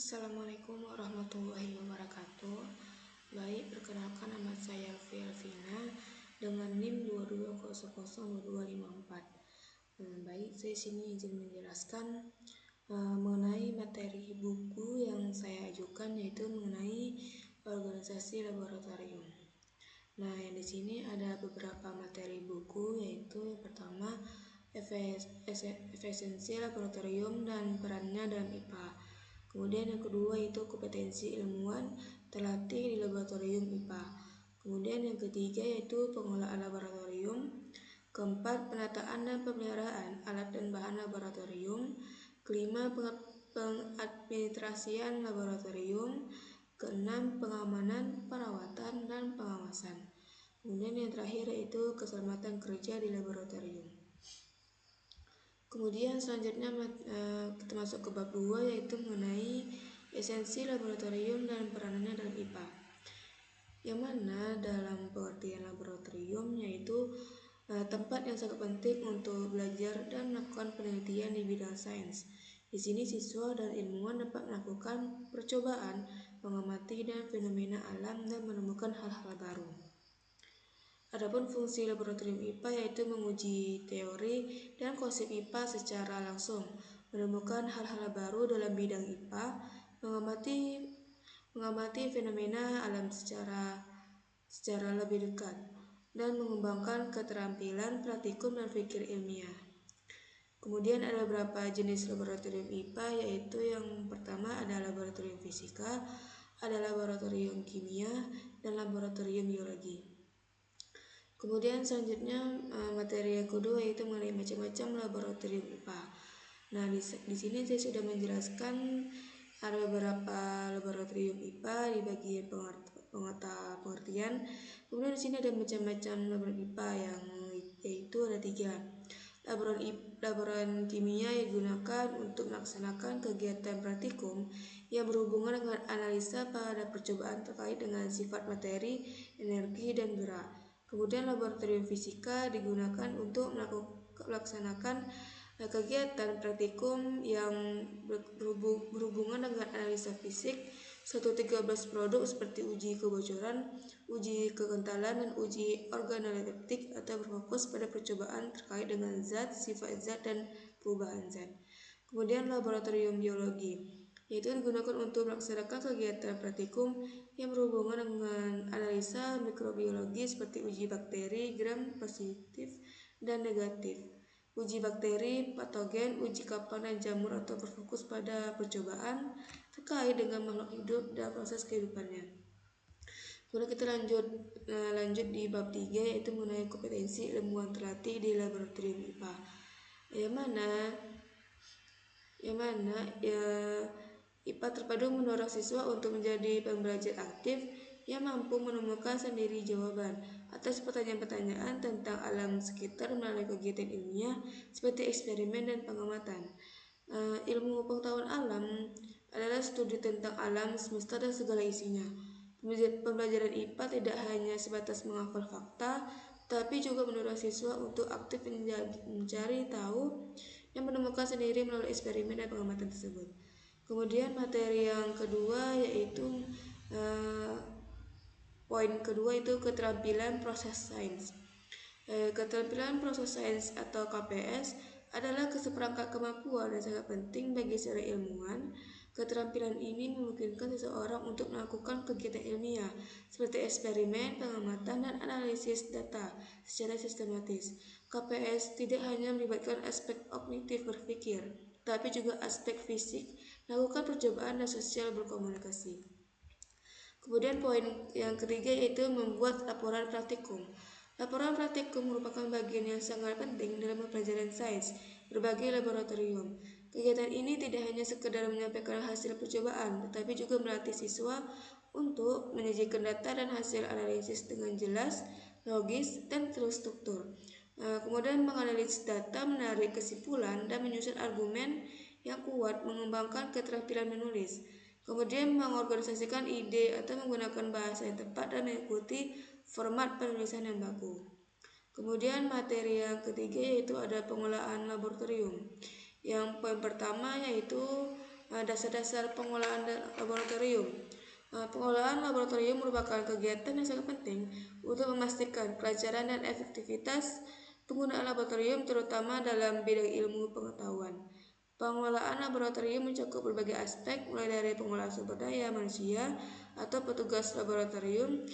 Assalamualaikum warahmatullahi wabarakatuh. Baik, perkenalkan nama saya Elvina dengan NIM 22002254. Baik, saya sini izin menjelaskan mengenai materi buku yang saya ajukan, yaitu mengenai organisasi laboratorium. Nah, yang di sini ada beberapa materi buku, yaitu yang pertama efisiensi laboratorium dan perannya dalam IPA. Kemudian yang kedua itu kompetensi ilmuwan terlatih di laboratorium IPA. Kemudian yang ketiga yaitu pengelolaan laboratorium. Keempat, penataan dan pemeliharaan alat dan bahan laboratorium. Kelima, pengadministrasian laboratorium. Keenam, pengamanan, perawatan, dan pengawasan. Kemudian yang terakhir yaitu keselamatan kerja di laboratorium. Kemudian selanjutnya kita masuk ke bab 2, yaitu mengenai esensi laboratorium dan peranannya dalam IPA. Yang mana dalam pengertian laboratorium yaitu tempat yang sangat penting untuk belajar dan melakukan penelitian di bidang sains. Di sini siswa dan ilmuwan dapat melakukan percobaan, mengamati dan fenomena alam dan menemukan hal-hal baru. Adapun fungsi laboratorium IPA yaitu menguji teori dan konsep IPA secara langsung, menemukan hal-hal baru dalam bidang IPA, mengamati fenomena alam secara lebih dekat, dan mengembangkan keterampilan praktikum dan pikir ilmiah. Kemudian ada beberapa jenis laboratorium IPA, yaitu yang pertama ada laboratorium fisika, ada laboratorium kimia, dan laboratorium biologi. Kemudian selanjutnya materi yang kedua yaitu mengenai macam-macam laboratorium IPA. Nah, di sini saya sudah menjelaskan ada beberapa laboratorium IPA di bagian pengertian. Kemudian di sini ada macam-macam laboratorium IPA yaitu ada 3. Laboratorium kimia yang digunakan untuk melaksanakan kegiatan praktikum yang berhubungan dengan analisa pada percobaan terkait dengan sifat materi, energi, dan gerak. Kemudian laboratorium fisika digunakan untuk melaksanakan kegiatan praktikum yang berhubungan dengan analisa fisik suatu 13 produk seperti uji kebocoran, uji kekentalan, dan uji organoleptik atau berfokus pada percobaan terkait dengan zat, sifat zat, dan perubahan zat. Kemudian laboratorium biologi yaitu digunakan untuk melaksanakan kegiatan praktikum yang berhubungan dengan analisa mikrobiologi seperti uji bakteri, gram positif dan negatif, uji bakteri, patogen, uji kapal dan jamur atau berfokus pada percobaan terkait dengan makhluk hidup dan proses kehidupannya. Kemudian kita lanjut di bab 3 yaitu mengenai kompetensi ilmuwan terlatih di laboratorium IPA. Yang mana IPA terpadu mendorong siswa untuk menjadi pembelajar aktif yang mampu menemukan sendiri jawaban atas pertanyaan-pertanyaan tentang alam sekitar melalui kegiatan ilmiah seperti eksperimen dan pengamatan. Ilmu pengetahuan alam adalah studi tentang alam semesta dan segala isinya. Pembelajaran IPA tidak hanya sebatas menghafal fakta, tapi juga mendorong siswa untuk aktif mencari tahu dan menemukan sendiri melalui eksperimen dan pengamatan tersebut. Kemudian materi yang kedua yaitu poin kedua itu keterampilan proses sains. Keterampilan proses sains atau KPS adalah seperangkat kemampuan yang sangat penting bagi seorang ilmuwan. Keterampilan ini memungkinkan seseorang untuk melakukan kegiatan ilmiah seperti eksperimen, pengamatan, dan analisis data secara sistematis. KPS tidak hanya melibatkan aspek kognitif berpikir, tapi juga aspek fisik, melakukan percobaan dan sosial berkomunikasi. Kemudian poin yang ketiga yaitu membuat laporan praktikum. Laporan praktikum merupakan bagian yang sangat penting dalam pembelajaran sains berbagai laboratorium. Kegiatan ini tidak hanya sekedar menyampaikan hasil percobaan, tetapi juga melatih siswa untuk menyajikan data dan hasil analisis dengan jelas, logis, dan terstruktur. Kemudian menganalisis data, menarik kesimpulan, dan menyusun argumen yang kuat, mengembangkan keterampilan menulis. Kemudian mengorganisasikan ide atau menggunakan bahasa yang tepat dan mengikuti format penulisan yang baku. Kemudian materi yang ketiga yaitu ada pengelolaan laboratorium. Yang poin pertama yaitu Dasar-dasar pengolahan laboratorium. Pengolahan laboratorium merupakan kegiatan yang sangat penting untuk memastikan kelancaran dan efektivitas penggunaan laboratorium, terutama dalam bidang ilmu pengetahuan. Pengolahan laboratorium mencakup berbagai aspek, mulai dari pengolahan sumber daya manusia atau petugas laboratorium,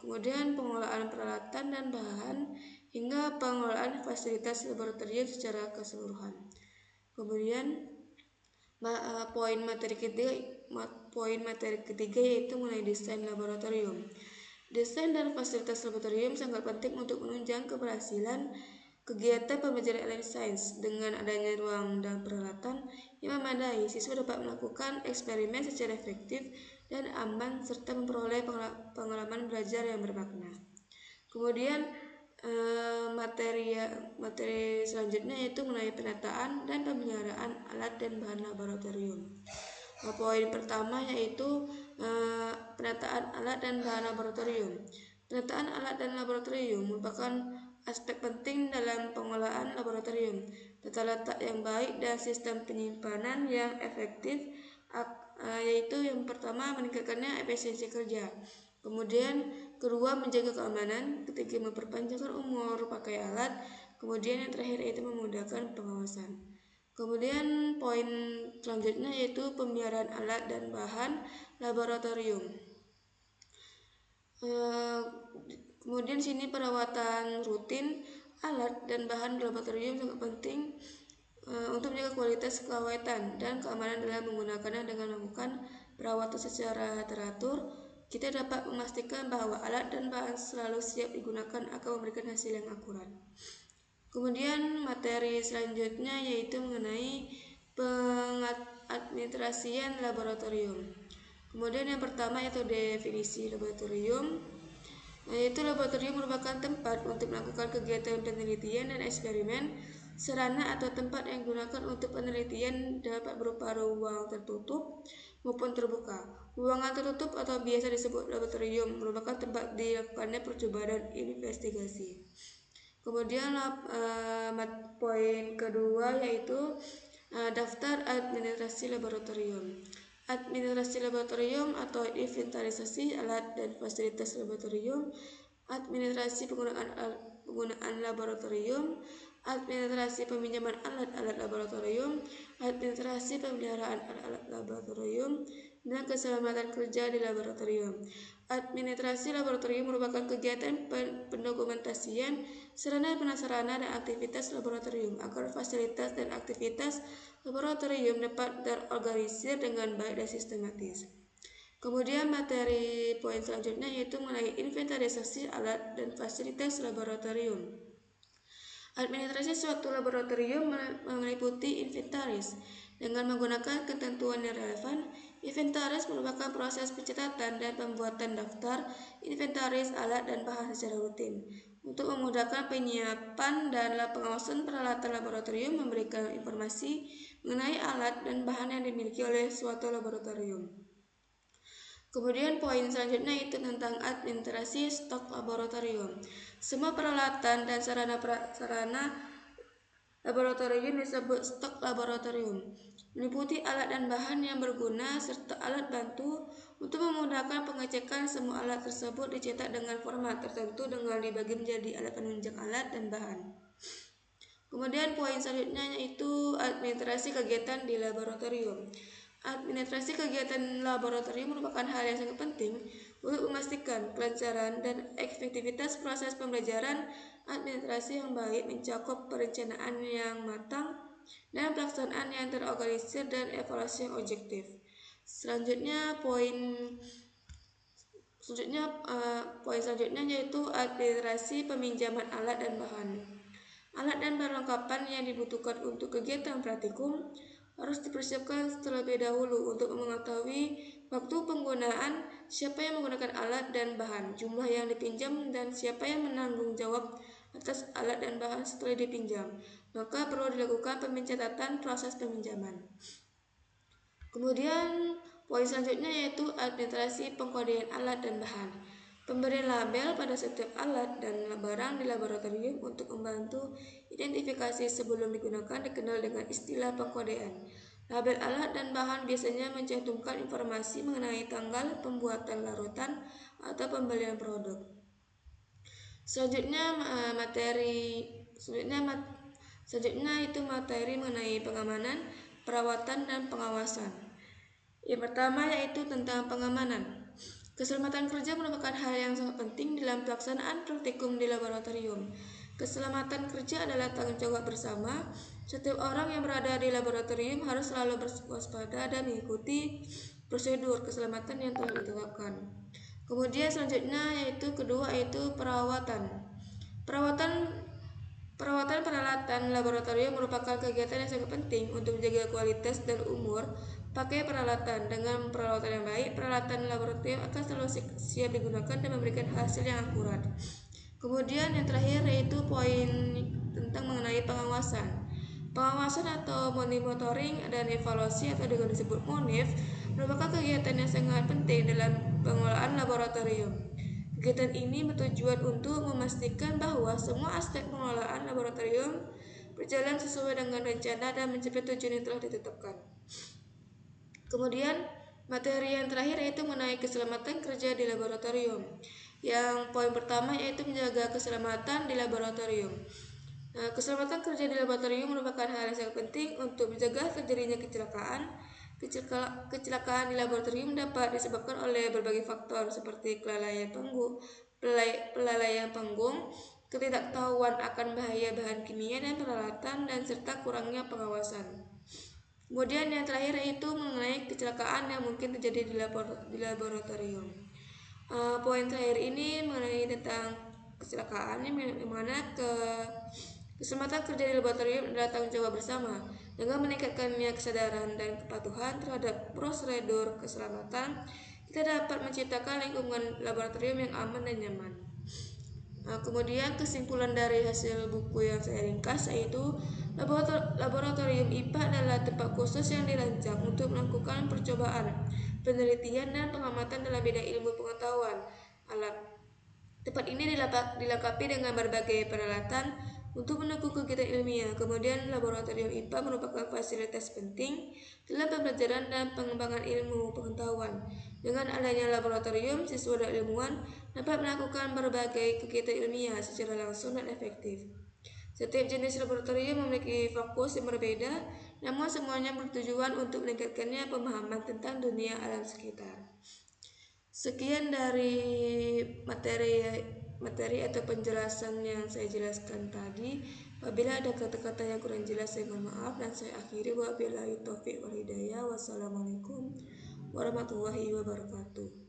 kemudian pengolahan peralatan dan bahan, hingga pengolahan fasilitas laboratorium secara keseluruhan. Kemudian poin materi ketiga yaitu mengenai desain laboratorium. Desain dan fasilitas laboratorium sangat penting untuk menunjang keberhasilan kegiatan pembelajaran ilmu sains. Dengan adanya ruang dan peralatan yang memadai, siswa dapat melakukan eksperimen secara efektif dan aman serta memperoleh pengalaman belajar yang bermakna. Kemudian materi selanjutnya yaitu mengenai penataan dan pemeliharaan alat dan bahan laboratorium. Poin pertama yaitu penataan alat dan bahan laboratorium. Penataan alat dan laboratorium merupakan aspek penting dalam pengolahan laboratorium. Tata letak yang baik dan sistem penyimpanan yang efektif, yaitu yang pertama meningkatkannya efisiensi kerja. Kemudian kedua menjaga keamanan, ketiga memperpanjangkan umur pakai alat, kemudian yang terakhir yaitu memudahkan pengawasan. Kemudian poin selanjutnya yaitu pemeliharaan alat dan bahan laboratorium. Kemudian sini perawatan rutin alat dan bahan laboratorium sangat penting untuk menjaga kualitas keawetan dan keamanan dalam menggunakannya. Dengan melakukan perawatan secara teratur, kita dapat memastikan bahwa alat dan bahan selalu siap digunakan akan memberikan hasil yang akurat. Kemudian materi selanjutnya yaitu mengenai pengadministrasian laboratorium. Kemudian yang pertama yaitu definisi laboratorium, yaitu laboratorium merupakan tempat untuk melakukan kegiatan penelitian dan eksperimen. Sarana atau tempat yang digunakan untuk penelitian dapat berupa ruang tertutup maupun terbuka. Ruangan tertutup atau biasa disebut laboratorium merupakan tempat dilakukannya percobaan dan investigasi. Kemudian poin kedua yaitu daftar administrasi laboratorium. Administrasi laboratorium atau inventarisasi alat dan fasilitas laboratorium, administrasi penggunaan laboratorium, administrasi peminjaman alat-alat laboratorium, administrasi pemeliharaan alat-alat laboratorium, dan keselamatan kerja di laboratorium. Administrasi laboratorium merupakan kegiatan pendokumentasian sarana prasarana dan aktivitas laboratorium agar fasilitas dan aktivitas laboratorium dapat terorganisir dengan baik dan sistematis. Kemudian materi poin selanjutnya yaitu mengenai inventarisasi alat dan fasilitas laboratorium. Administrasi suatu laboratorium meliputi inventaris. Dengan menggunakan ketentuan yang relevan, inventaris merupakan proses pencatatan dan pembuatan daftar inventaris alat dan bahan secara rutin. Untuk memudahkan penyiapan dan pengawasan peralatan laboratorium, memberikan informasi mengenai alat dan bahan yang dimiliki oleh suatu laboratorium. Kemudian poin selanjutnya itu tentang administrasi stok laboratorium. Semua peralatan dan sarana laboratorium disebut stok laboratorium, meliputi alat dan bahan yang berguna serta alat bantu. Untuk memudahkan pengecekan, semua alat tersebut dicetak dengan format tertentu dengan dibagi menjadi alat penunjang alat dan bahan. Kemudian poin selanjutnya yaitu administrasi kegiatan di laboratorium. Administrasi kegiatan laboratorium merupakan hal yang sangat penting untuk memastikan kelancaran dan efektivitas proses pembelajaran. Administrasi yang baik mencakup perencanaan yang matang dan pelaksanaan yang terorganisir dan evaluasi yang objektif. Selanjutnya poin selanjutnya yaitu administrasi peminjaman alat dan bahan. Alat dan perlengkapan yang dibutuhkan untuk kegiatan praktikum harus dipersiapkan terlebih dahulu untuk mengetahui waktu penggunaan, siapa yang menggunakan alat dan bahan, jumlah yang dipinjam, dan siapa yang menanggung jawab atas alat dan bahan setelah dipinjam. Maka perlu dilakukan pencatatan proses peminjaman. Kemudian poin selanjutnya yaitu administrasi pengkodean alat dan bahan. Pemberian label pada setiap alat dan barang di laboratorium untuk membantu identifikasi sebelum digunakan dikenal dengan istilah pengkodean. Label alat dan bahan biasanya mencantumkan informasi mengenai tanggal pembuatan larutan atau pembelian produk. Selanjutnya itu materi mengenai pengamanan, perawatan dan pengawasan. Yang pertama yaitu tentang pengamanan. Keselamatan kerja merupakan hal yang sangat penting dalam pelaksanaan praktikum di laboratorium. Keselamatan kerja adalah tanggung jawab bersama. Setiap orang yang berada di laboratorium harus selalu berwaspada dan mengikuti prosedur keselamatan yang telah ditetapkan. Kemudian selanjutnya yaitu perawatan. Perawatan peralatan laboratorium merupakan kegiatan yang sangat penting untuk menjaga kualitas dan umur pakai peralatan. Dengan perawatan yang baik, peralatan laboratorium akan selalu siap digunakan dan memberikan hasil yang akurat. Kemudian yang terakhir yaitu poin tentang mengenai pengawasan. Pengawasan atau monitoring dan evaluasi atau juga disebut MONIF merupakan kegiatan yang sangat penting dalam pengelolaan laboratorium. Kegiatan ini bertujuan untuk memastikan bahwa semua aspek pengelolaan laboratorium berjalan sesuai dengan rencana dan mencapai tujuan yang telah ditetapkan. Kemudian materi yang terakhir yaitu mengenai keselamatan kerja di laboratorium. Yang poin pertama yaitu menjaga keselamatan di laboratorium. Keselamatan kerja di laboratorium merupakan hal yang sangat penting untuk mencegah terjadinya kecelakaan. Kecelakaan di laboratorium dapat disebabkan oleh berbagai faktor seperti kelalaian panggung, ketidaktahuan akan bahaya bahan kimia dan peralatan, dan serta kurangnya pengawasan. Kemudian yang terakhir yaitu mengenai kecelakaan yang mungkin terjadi di laboratorium. Poin terakhir ini mengenai tentang kecelakaan ini mana keselamatan kerja di laboratorium adalah tanggung jawab bersama. Dengan meningkatkannya kesadaran dan kepatuhan terhadap prosedur keselamatan, kita dapat menciptakan lingkungan laboratorium yang aman dan nyaman. Kemudian kesimpulan dari hasil buku yang saya ringkas yaitu laboratorium IPA adalah tempat khusus yang dirancang untuk melakukan percobaan, penelitian dan pengamatan dalam bidang ilmu pengetahuan alam. Tempat ini dilengkapi dengan berbagai peralatan untuk mendukung kegiatan ilmiah. Kemudian laboratorium IPA merupakan fasilitas penting dalam pembelajaran dan pengembangan ilmu pengetahuan. Dengan adanya laboratorium, siswa dan ilmuwan dapat melakukan berbagai kegiatan ilmiah secara langsung dan efektif. Setiap jenis laboratorium memiliki fokus yang berbeda, namun semuanya bertujuan untuk meningkatkannya pemahaman tentang dunia alam sekitar. Sekian dari materi atau penjelasan yang saya jelaskan tadi. Apabila ada kata-kata yang kurang jelas, saya mohon maaf, dan saya akhiri wabillahi taufiq wal hidayah. Wassalamualaikum warahmatullahi wabarakatuh.